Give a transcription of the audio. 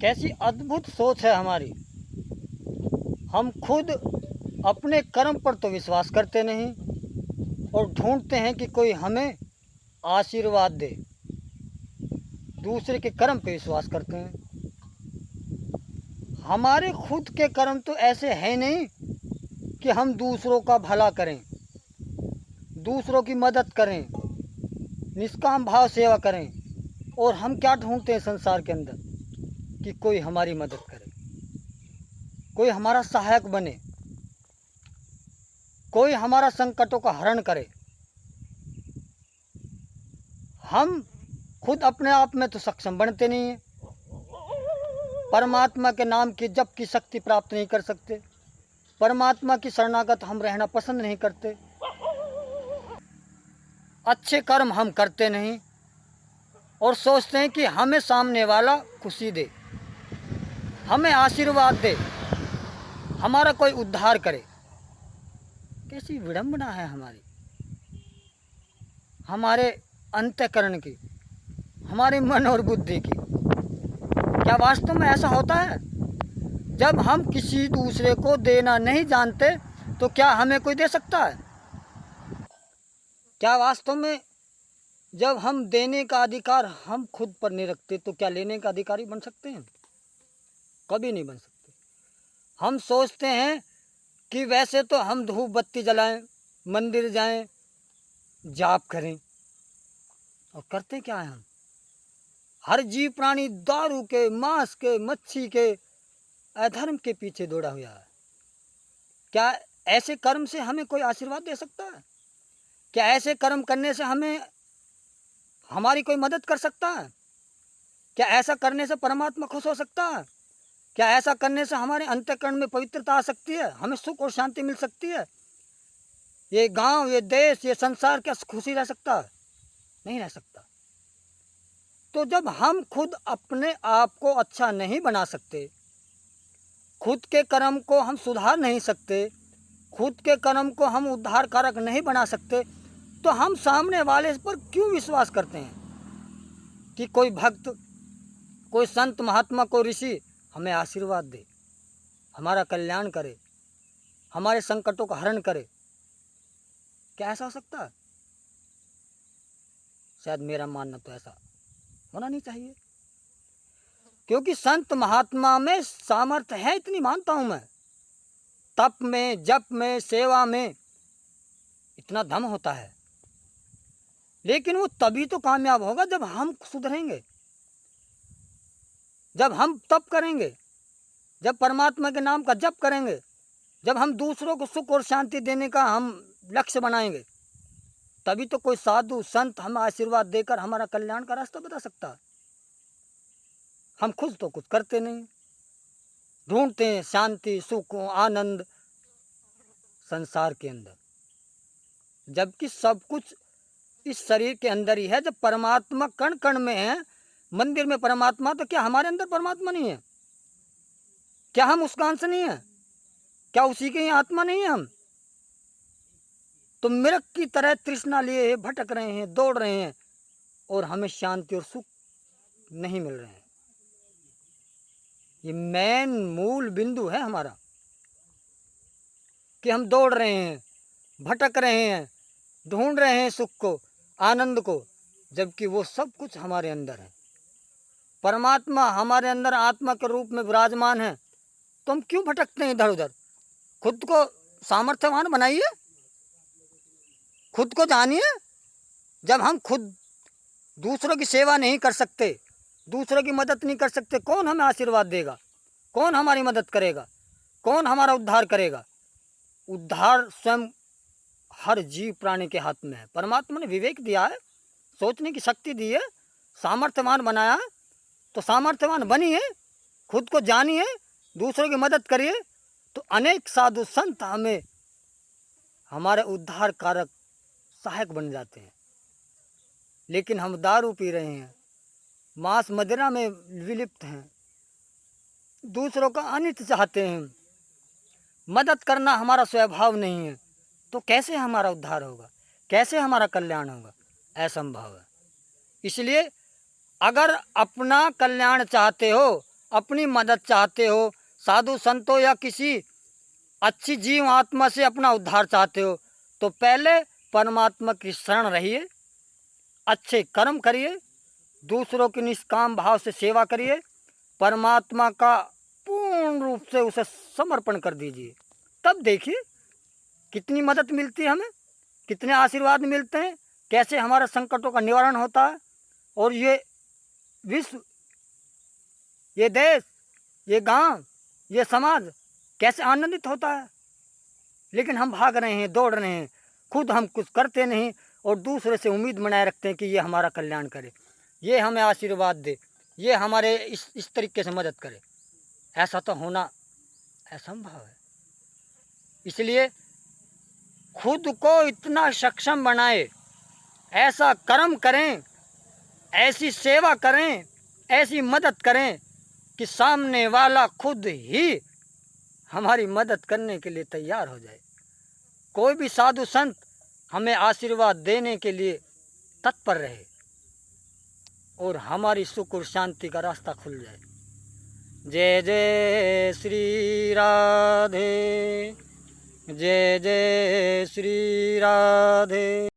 कैसी अद्भुत सोच है हमारी। हम खुद अपने कर्म पर तो विश्वास करते नहीं और ढूंढते हैं कि कोई हमें आशीर्वाद दे। दूसरे के कर्म पे विश्वास करते हैं। हमारे खुद के कर्म तो ऐसे हैं नहीं कि हम दूसरों का भला करें, दूसरों की मदद करें, निष्काम भाव सेवा करें। और हम क्या ढूंढते हैं संसार के अंदर कि कोई हमारी मदद करे, कोई हमारा सहायक बने, कोई हमारा संकटों का हरण करे। हम खुद अपने आप में तो सक्षम बनते नहीं हैं। परमात्मा के नाम की जप की शक्ति प्राप्त नहीं कर सकते। परमात्मा की शरणागत हम रहना पसंद नहीं करते। अच्छे कर्म हम करते नहीं और सोचते हैं कि हमें सामने वाला खुशी दे, हमें आशीर्वाद दे, हमारा कोई उद्धार करे। कैसी विडंबना है हमारे अंतःकरण की, हमारे मन और बुद्धि की। क्या वास्तव में ऐसा होता है? जब हम किसी दूसरे को देना नहीं जानते तो क्या हमें कोई दे सकता है? क्या वास्तव में जब हम देने का अधिकार हम खुद पर नहीं रखते तो क्या लेने का अधिकारी बन सकते हैं? कभी नहीं बन सकते। हम सोचते हैं कि वैसे तो हम धूप बत्ती जलाएं, मंदिर जाएं, जाप करें, और करते क्या है हम? हर जीव प्राणी दारू के, मांस के, मच्छी के, अधर्म के पीछे दौड़ा हुआ है। क्या ऐसे कर्म से हमें कोई आशीर्वाद दे सकता है? क्या ऐसे कर्म करने से हमें हमारी कोई मदद कर सकता है? क्या ऐसा करने से परमात्मा खुश हो सकता है? क्या ऐसा करने से हमारे अंतःकरण में पवित्रता आ सकती है, हमें सुख और शांति मिल सकती है? ये गांव, ये देश, ये संसार क्या खुशी रह सकता है? नहीं रह सकता। तो जब हम खुद अपने आप को अच्छा नहीं बना सकते, खुद के कर्म को हम सुधार नहीं सकते, खुद के कर्म को हम उद्धार कारक नहीं बना सकते, तो हम सामने वाले पर क्यों विश्वास करते हैं कि कोई भक्त, कोई संत महात्मा, कोई ऋषि हमें आशीर्वाद दे, हमारा कल्याण करे, हमारे संकटों का हरण करे? क्या ऐसा हो सकता है? शायद मेरा मानना तो ऐसा होना नहीं चाहिए, क्योंकि संत महात्मा में सामर्थ्य है, इतनी मानता हूं मैं। तप में, जप में, सेवा में इतना दम होता है, लेकिन वो तभी तो कामयाब होगा जब हम सुधरेंगे, जब हम तप करेंगे, जब परमात्मा के नाम का जप करेंगे, जब हम दूसरों को सुख और शांति देने का हम लक्ष्य बनाएंगे, तभी तो कोई साधु संत हमें आशीर्वाद देकर हमारा कल्याण का रास्ता बता सकता है। हम खुद तो कुछ करते नहीं, ढूंढते हैं शांति, सुख, आनंद संसार के अंदर, जबकि सब कुछ इस शरीर के अंदर ही है। जब परमात्मा कण कण में है, मंदिर में परमात्मा, तो क्या हमारे अंदर परमात्मा नहीं है? क्या हम उसका अंश नहीं है? क्या उसी के ही आत्मा नहीं है हम? तो मृग की तरह तृष्णा लिए भटक रहे हैं, दौड़ रहे हैं, और हमें शांति और सुख नहीं मिल रहे हैं। ये मेन मूल बिंदु है हमारा, कि हम दौड़ रहे हैं, भटक रहे हैं, ढूंढ रहे हैं सुख को, आनंद को, जबकि वो सब कुछ हमारे अंदर है। परमात्मा हमारे अंदर आत्मा के रूप में विराजमान है, तो हम क्यों भटकते हैं इधर उधर? खुद को सामर्थ्यवान बनाइए, खुद को जानिए। जब हम खुद दूसरों की सेवा नहीं कर सकते, दूसरों की मदद नहीं कर सकते, कौन हमें आशीर्वाद देगा? कौन हमारी मदद करेगा? कौन हमारा उद्धार करेगा? उद्धार स्वयं हर जीव प्राणी के हाथ में है। परमात्मा ने विवेक दिया है, सोचने की शक्ति दी है, सामर्थ्यवान बनाया है, तो सामर्थ्यवान बनिए, खुद को जानिए, दूसरों की मदद करिए, तो अनेक साधु संत हमें हमारे उद्धार कारक सहायक बन जाते हैं। लेकिन हम दारू पी रहे हैं, मांस मदिरा में विलिप्त हैं, दूसरों का अनित चाहते हैं, मदद करना हमारा स्वभाव नहीं है, तो कैसे हमारा उद्धार होगा? कैसे हमारा कल्याण होगा? असंभव है। इसलिए अगर अपना कल्याण चाहते हो, अपनी मदद चाहते हो, साधु संतों या किसी अच्छी जीव आत्मा से अपना उद्धार चाहते हो, तो पहले परमात्मा की शरण रहिए, अच्छे कर्म करिए, दूसरों की निष्काम भाव से सेवा करिए, परमात्मा का पूर्ण रूप से उसे समर्पण कर दीजिए। तब देखिए कितनी मदद मिलती है हमें, कितने आशीर्वाद मिलते हैं, कैसे हमारे संकटों का निवारण होता है, और ये विश्व, ये देश, ये गांव, ये समाज कैसे आनंदित होता है। लेकिन हम भाग रहे हैं, दौड़ रहे हैं, खुद हम कुछ करते नहीं और दूसरे से उम्मीद बनाए रखते हैं कि ये हमारा कल्याण करे, ये हमें आशीर्वाद दे, ये हमारे इस तरीके से मदद करे। ऐसा तो होना असंभव है। इसलिए खुद को इतना सक्षम बनाए, ऐसा कर्म करें, ऐसी सेवा करें, ऐसी मदद करें कि सामने वाला खुद ही हमारी मदद करने के लिए तैयार हो जाए। कोई भी साधु संत हमें आशीर्वाद देने के लिए तत्पर रहे और हमारी सुख और शांति का रास्ता खुल जाए। जय जय श्री राधे, जय जय श्री राधे।